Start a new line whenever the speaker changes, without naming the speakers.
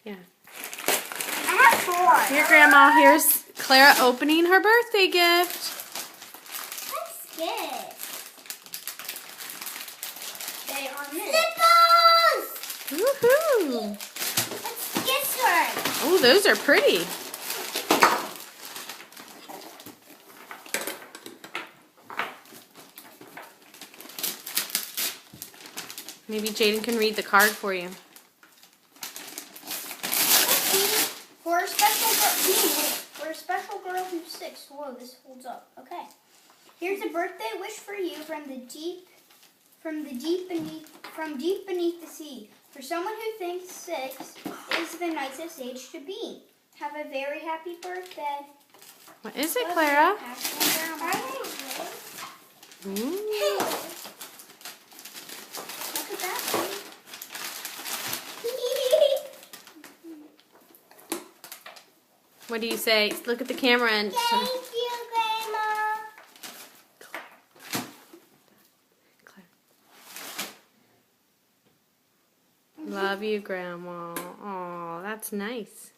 Yeah.
I have 4.
Here, Grandma. Here's Clara opening her birthday gift.
What's this? They are slippers!
Woohoo!
What's this one?
Oh, those are pretty. Maybe Jaden can read the card for you.
For a special girl who's 6. Whoa, this holds up. Okay. Here's a birthday wish for you from deep beneath the sea. For someone who thinks 6 is the nicest age to be. Have a very happy birthday.
What is it, Clara? Ooh.
Look at that.
What do you say? Look at the camera and...
Thank you, Grandma.
Claire. Love you, Grandma. Aw, that's nice.